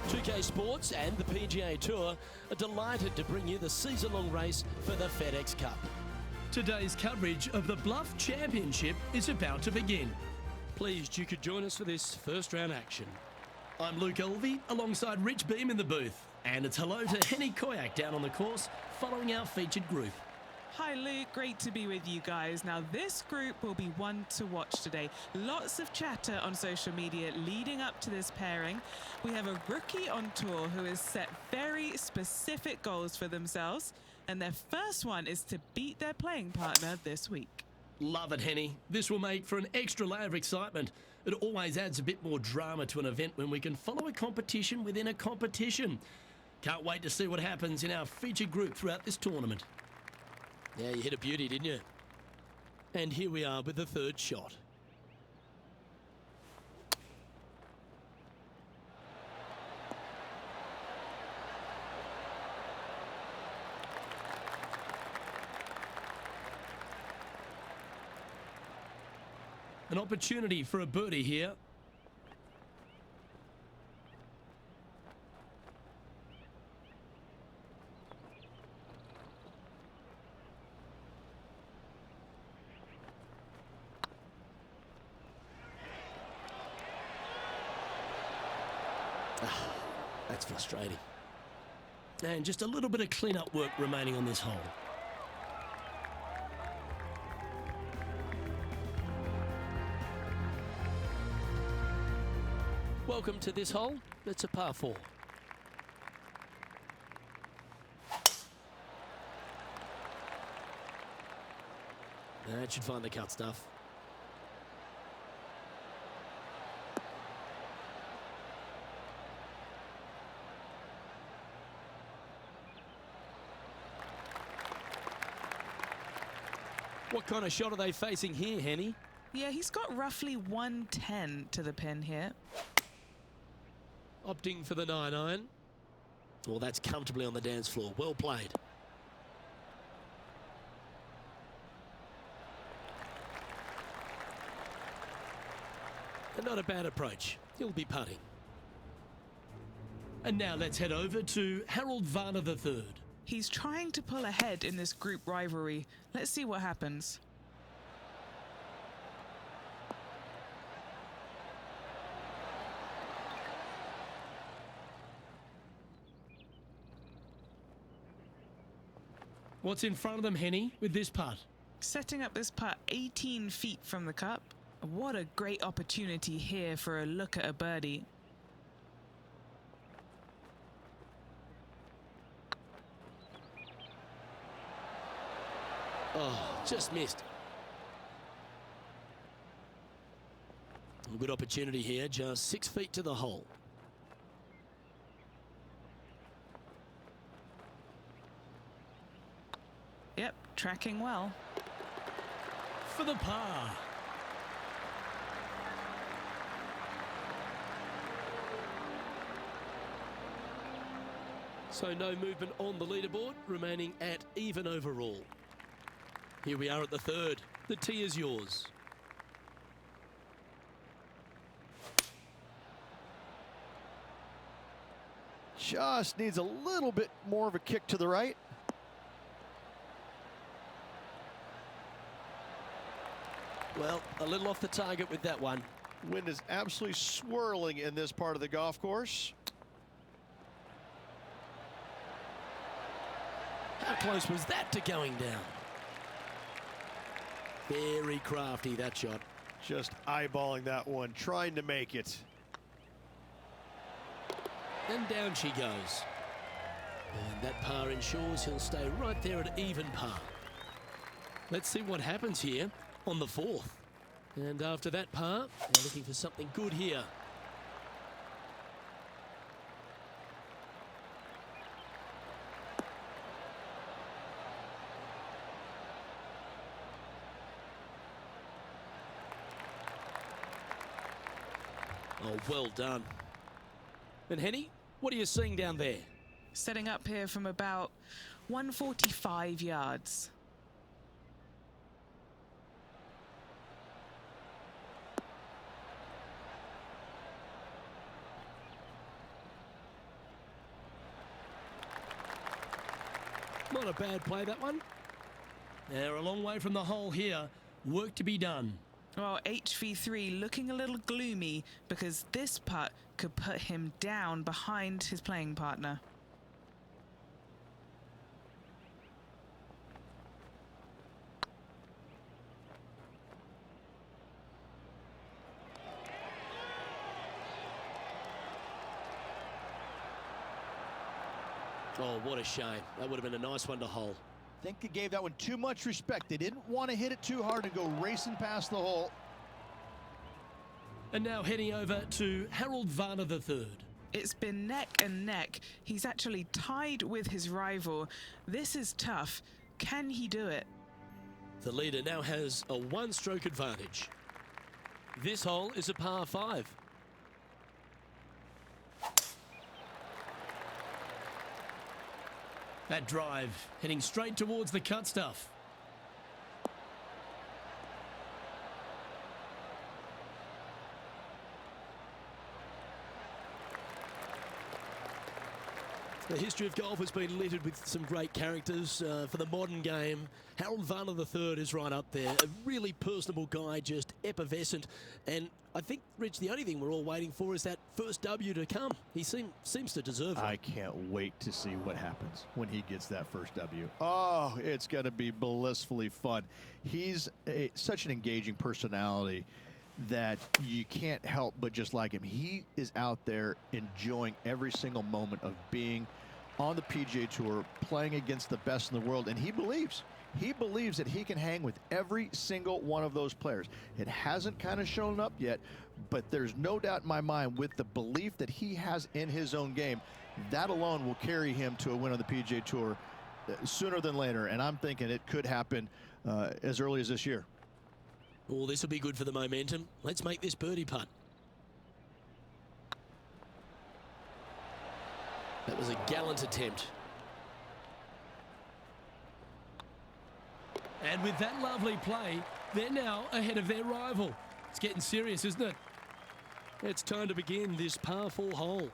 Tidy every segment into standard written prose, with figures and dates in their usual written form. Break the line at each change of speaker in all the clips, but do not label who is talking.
2K Sports and the PGA Tour are delighted to bring you the season-long race for the FedEx Cup.
Today's coverage of the Bluff Championship is about to begin.
Pleased you could join us for this first round action.
I'm Luke Elvey alongside Rich Beam in the booth. And it's hello to Henny Koyak down on the course following our featured group.
Hi Luke, great to be with you guys. Now this group will be one to watch today. Lots of chatter on social media leading up to this pairing. We have a rookie on tour who has set very specific goals for themselves, and their first one is to beat their playing partner this week.
Love it, Henny. This will make for an extra layer of excitement. It always adds a bit more drama to an event when we can follow a competition within a competition. Can't wait to see what happens in our featured group throughout this tournament.
Yeah, you hit a beauty, didn't you? And here we are with the third shot.
An opportunity for a birdie here.
That's frustrating.
And just a little bit of clean-up work remaining on this hole.
Welcome to this hole. It's a par 4. That should find the cut stuff. What kind of shot are they facing here, Henny?
Yeah, he's got roughly 110 to the pin here.
Opting for the 9-iron. Well, that's comfortably on the dance floor. Well played. And not a bad approach. He'll be putting.
And now let's head over to Harold Varner III.
He's trying to pull ahead in this group rivalry. Let's see what happens.
What's in front of them, Henny, with this putt?
Setting up this putt 18 feet from the cup. What a great opportunity here for a look at a birdie.
Oh, just missed. A good opportunity here, just 6 feet to the hole.
Yep, tracking well.
For the par.
So no movement on the leaderboard, remaining at even overall. Here we are at the third. The tee is yours.
Just needs a little bit more of a kick to the right.
Well, a little off the target with that one.
Wind is absolutely swirling in this part of the golf course.
How close was that to going down? Very crafty, that shot.
Just eyeballing that one, trying to make it.
And down she goes. And that par ensures he'll stay right there at even par. Let's see what happens here on the fourth. And after that par, they're looking for something good here. Oh, well done. And Henny, what are you seeing down there?
Setting up here from about 145 yards.
Not a bad play, that one. They're a long way from the hole here. Work to be done.
Well, HV3 looking a little gloomy because this putt could put him down behind his playing partner.
Oh, what a shame. That would have been a nice one to hole.
I think he gave that one too much respect. They didn't want to hit it too hard and go racing past the hole.
And now heading over to Harold Varner III.
It's been neck and neck. He's actually tied with his rival. This is tough. Can he do it?
The leader now has a one-stroke advantage. This hole is a par 5.
That drive heading straight towards the cut stuff.
The history of golf has been littered with some great characters. For the modern game, Harold Varner III is right up there. A really personable guy, just effervescent. And I think, Rich, the only thing we're all waiting for is that first W to come. He seems to deserve it.
I can't wait to see what happens when he gets that first W. Oh, it's going to be blissfully fun. He's such an engaging personality that you can't help but just like him. He is out there enjoying every single moment of being on the PGA Tour, playing against the best in the world, and he believes that he can hang with every single one of those players. It hasn't kind of shown up yet, but there's no doubt in my mind with the belief that he has in his own game, that alone will carry him to a win on the PGA Tour sooner than later, and I'm thinking it could happen as early as this year.
Oh, this will be good for the momentum. Let's make this birdie putt. That was a gallant attempt.
And with that lovely play, they're now ahead of their rival. It's getting serious, isn't it?
It's time to begin this par 4 hole.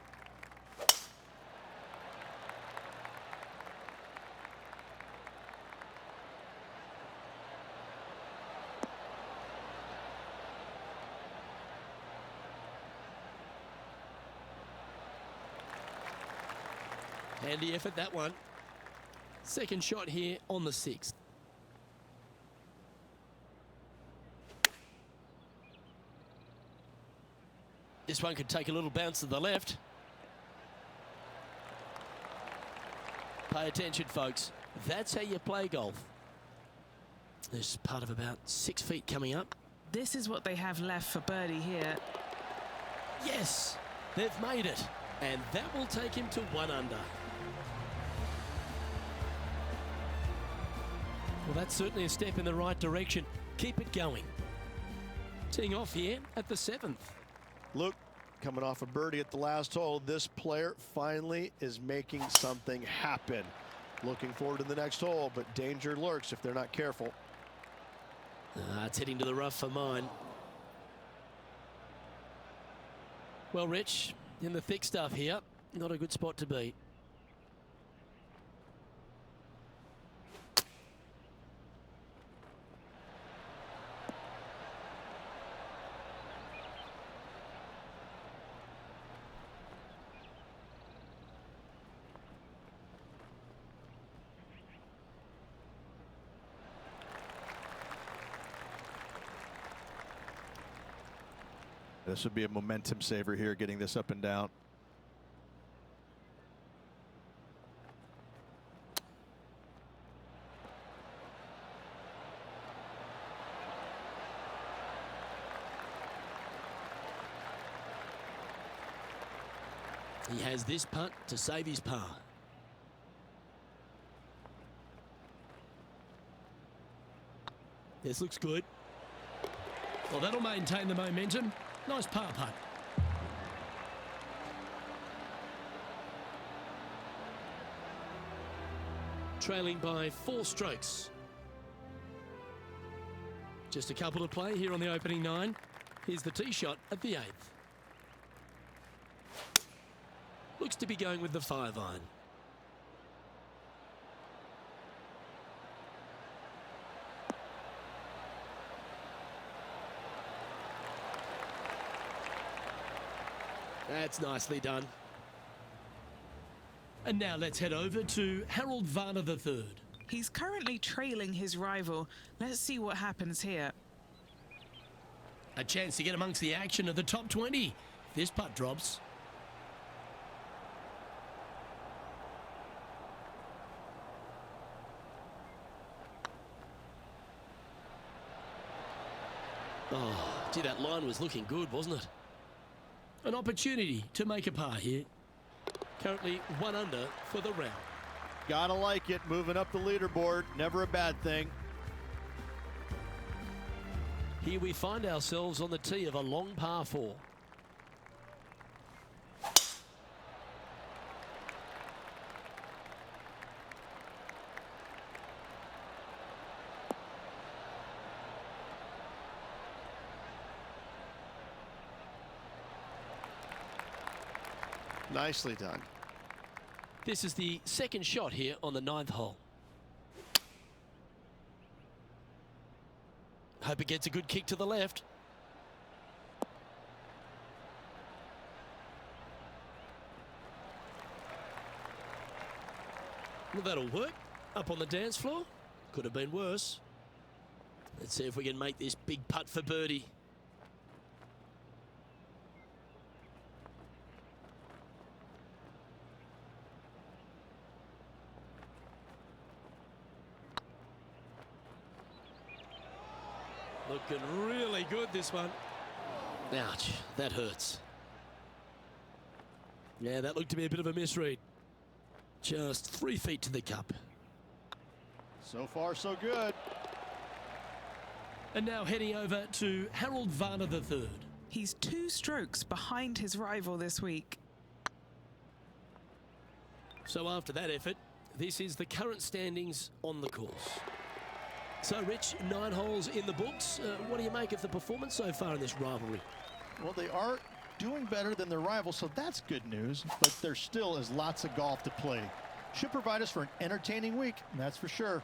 Handy effort, that one. Second shot here on the 6th. This one could take a little bounce to the left. Pay attention, folks. That's how you play golf. There's part of about 6 feet coming up.
This is what they have left for birdie here.
Yes, they've made it. And that will take him to 1 under. Well, that's certainly a step in the right direction. Keep it going. Teeing off here at the 7th.
Luke, coming off a birdie at the last hole, this player finally is making something happen. Looking forward to the next hole, but danger lurks if they're not careful.
It's heading to the rough for mine. Well, Rich, in the thick stuff here, not a good spot to be.
This would be a momentum saver here, getting this up and down.
He has this putt to save his par. This looks good.
Well, that'll maintain the momentum. Nice par putt.
Trailing by 4 strokes. Just a couple to play here on the opening 9. Here's the tee shot at the 8th. Looks to be going with the 5 iron. That's nicely done.
And now let's head over to Harold Varner III.
He's currently trailing his rival. Let's see what happens here.
A chance to get amongst the action of the top 20. This putt drops.
Oh, gee, that line was looking good, wasn't it?
An opportunity to make a par here.
Currently 1 under for the round.
Gotta like it, moving up the leaderboard, never a bad thing.
Here we find ourselves on the tee of a long par 4.
Nicely done.
This is the second shot here on the 9th hole. Hope it gets a good kick to the left. Well, that'll work. Up on the dance floor. Could have been worse. Let's see if we can make this big putt for birdie. Looking really good, this one. Ouch, that hurts. Yeah, that looked to be a bit of a misread. Just 3 feet to the cup.
So far, so good.
And now heading over to Harold Varner III.
He's 2 strokes behind his rival this week.
So after that effort, this is the current standings on the course. So, Rich, 9 holes in the books. What do you make of the performance so far in this rivalry?
Well, they are doing better than their rivals, so that's good news. But there still is lots of golf to play. Should provide us for an entertaining week, that's for sure.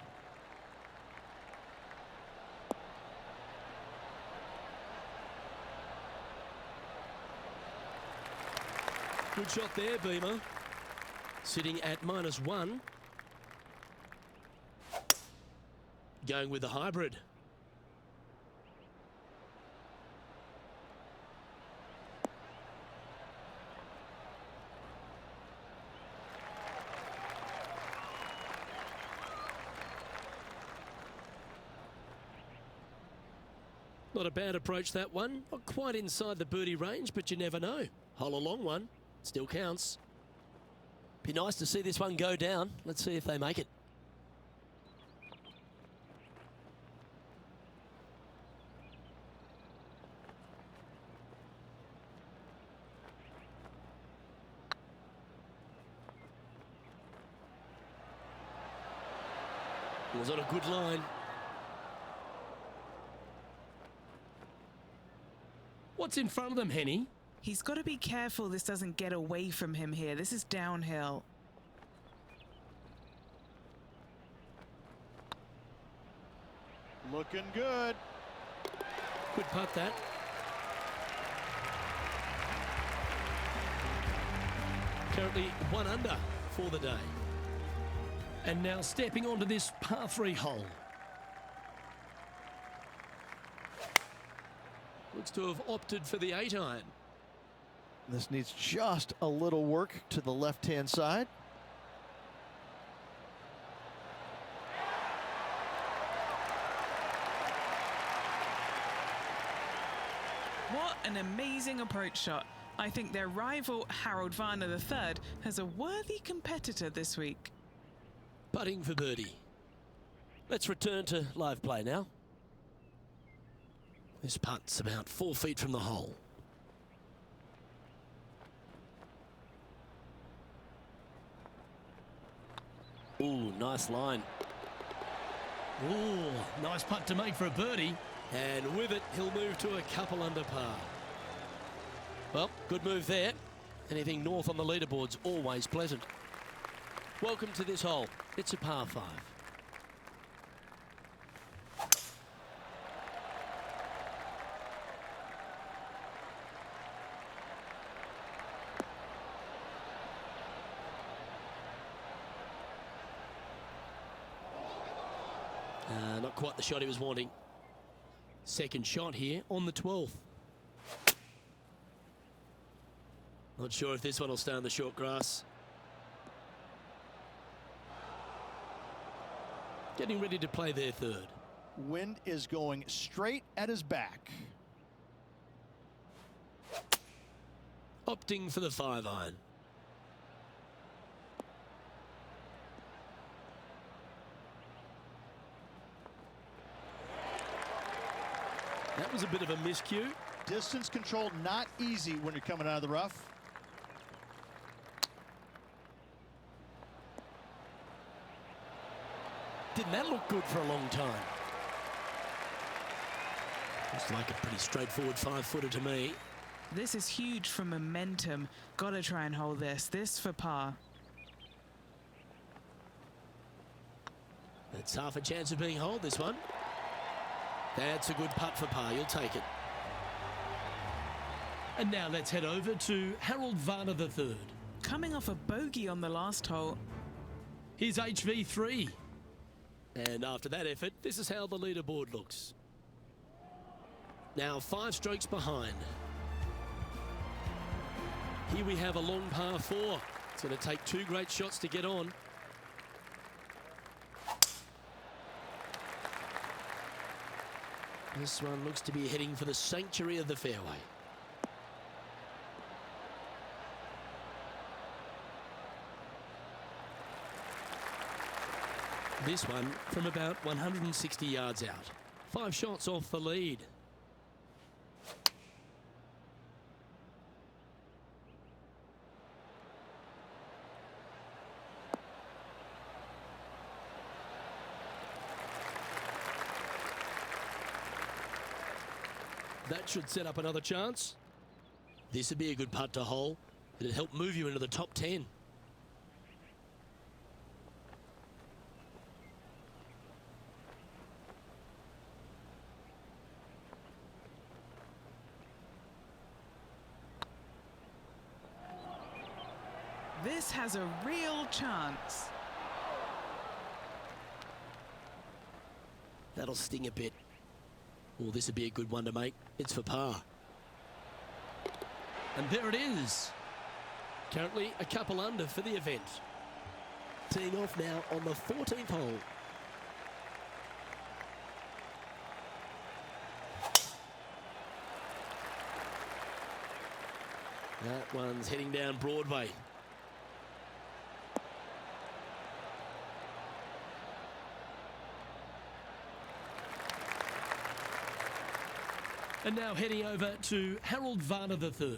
Good shot there, Beamer. Sitting at -1. Going with the hybrid. Not a bad approach, that one. Not quite inside the birdie range, but you never know. Hole a long one. Still counts. Be nice to see this one go down. Let's see if they make it. It was on a good line.
What's in front of them, Henny?
He's got to be careful this doesn't get away from him here. This is downhill.
Looking good.
Good putt, that. Currently 1 under for the day.
And now stepping onto this par 3 hole.
Looks to have opted for the 8-iron.
This needs just a little work to the left-hand side.
What an amazing approach shot. I think their rival, Harold Varner III, has a worthy competitor this week.
Putting for birdie. Let's return to live play now. This putt's about 4 feet from the hole. Ooh, nice line.
Ooh, nice putt to make for a birdie.
And with it, he'll move to a couple under par. Well, good move there. Anything north on the leaderboard's always pleasant. Welcome to this hole. It's a par 5. quite the shot he was wanting. Second shot here on the 12th. Not sure if this one will stay on the short grass. Getting ready to play their third.
Wind is going straight at his back.
Opting for the 5-iron. That was a bit of a miscue.
Distance control not easy when you're coming out of the rough.
Didn't that look good for a long time? Looks like a pretty straightforward 5-footer to me.
This is huge for momentum. Gotta try and hold this. This for par.
That's half a chance of being holed, this one. That's a good putt for par. You'll take it. And now let's head over to Harold Varner III.
Coming off a bogey on the last hole.
Here's HV3. And after that effort, this is how the leaderboard looks. Now 5 strokes behind. Here we have a long par 4. It's going to take 2 great shots to get on. This one looks to be heading for the sanctuary of the fairway. This one from about 160 yards out. 5 shots off the lead. That should set up another chance. This would be a good putt to hole. It'd help move you into the top 10.
This has a real chance.
That'll sting a bit. Oh, this would be a good one to make. It's for par. And there it is. Currently a couple under for the event. Teeing off now on the 14th hole. That one's heading down Broadway. And now heading over to Harold Varner III.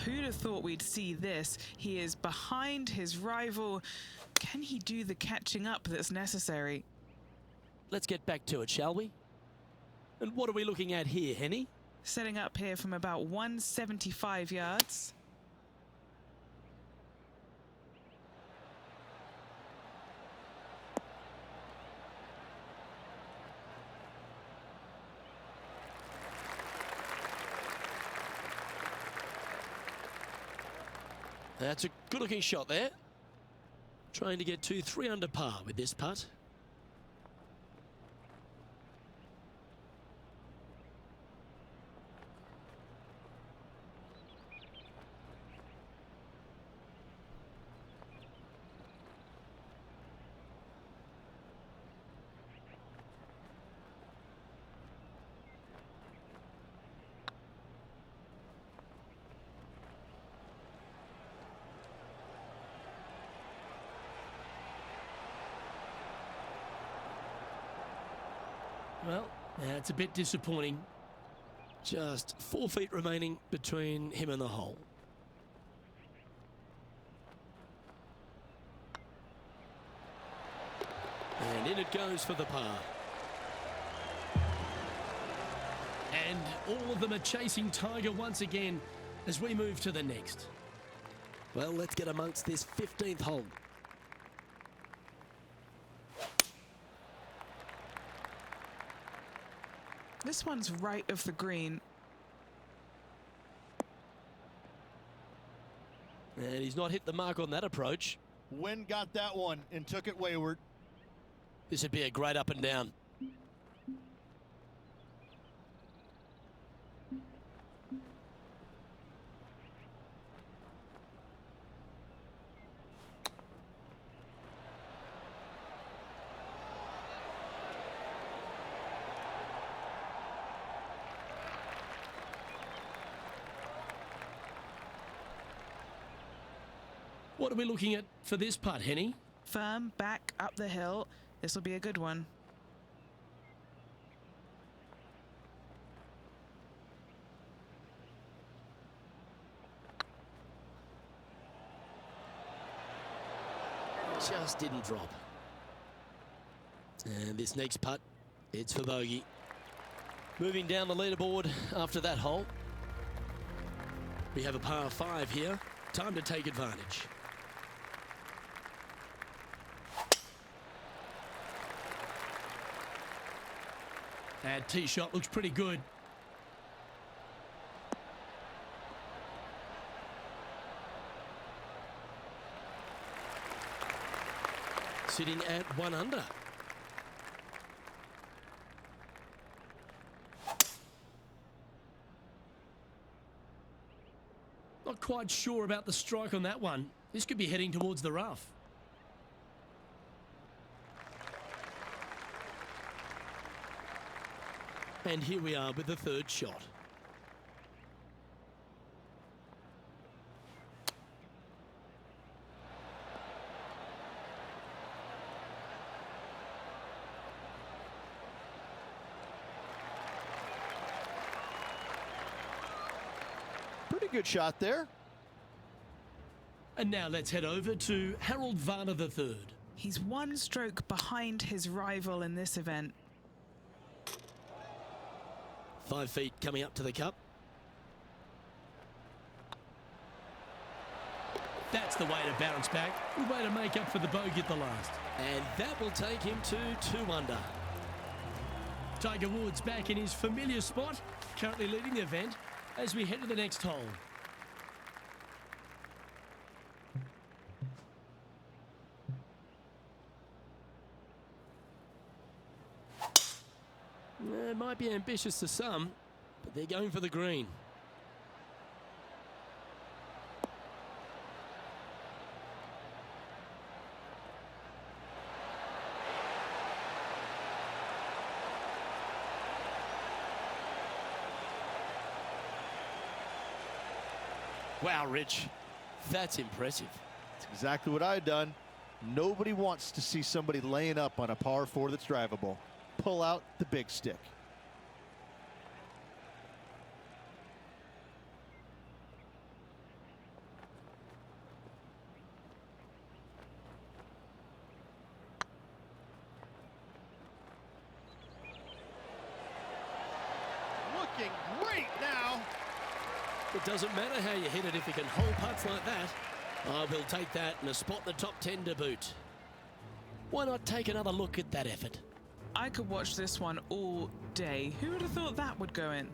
Who'd have thought we'd see this? He is behind his rival. Can he do the catching up that's necessary?
Let's get back to it, shall we? And what are we looking at here, Henny?
Setting up here from about 175 yards.
That's a good-looking shot there. Trying to get to 3 under par with this putt. Well, that's a bit disappointing. Just 4 feet remaining between him and the hole. And in it goes for the par. And all of them are chasing Tiger once again as we move to the next. Well, let's get amongst this 15th hole.
This one's right of the green.
And he's not hit the mark on that approach.
Wind got that one and took it wayward.
This would be a great up and down.
What are we looking at for this putt, Henny?
Firm back up the hill. This will be a good one.
Just didn't drop. And this next putt, it's for bogey. Moving down the leaderboard after that hole. We have a par 5 here. Time to take advantage.
And tee shot looks pretty good.
Sitting at 1 under.
Not quite sure about the strike on that one. This could be heading towards the rough.
And here we are with the third shot.
Pretty good shot there.
And now let's head over to Harold Varner III.
He's 1 stroke behind his rival in this event.
5 feet coming up to the cup.
That's the way to bounce back. Good way to make up for the bogey at the last.
And that will take him to 2 under.
Tiger Woods back in his familiar spot, currently leading the event as we head to the next hole.
It might be ambitious to some, but they're going for the green. Wow, Rich, that's impressive.
That's exactly what I've done. Nobody wants to see somebody laying up on a par 4 that's drivable. Pull out the big stick. Looking great now.
It doesn't matter how you hit it if you can hold putts like that. I will take that and a spot in the top 10 to boot. Why not take another look at that effort?
I could watch this one all day. Who would have thought that would go in?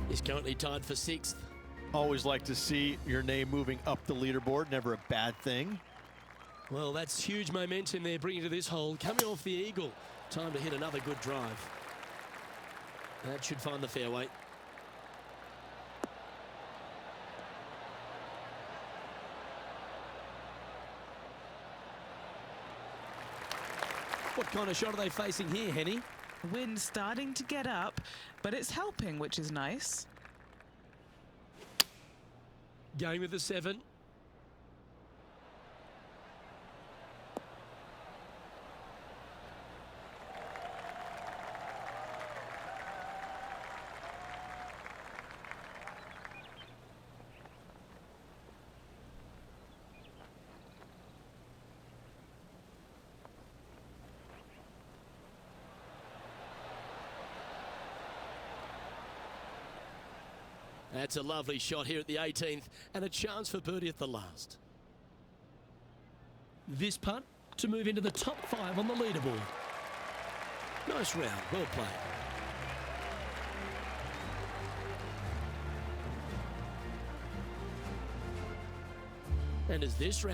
He's currently tied for 6th.
Always like to see your name moving up the leaderboard. Never a bad thing.
Well, that's huge momentum they're bringing to this hole. Coming off the eagle. Time to hit another good drive. That should find the fairway. What kind of shot are they facing here, Henny?
Wind starting to get up, but it's helping, which is nice.
Going with the 7. That's a lovely shot here at the 18th and a chance for birdie at the last.
This putt to move into the top 5 on the leaderboard.
Nice round, well played. And as this round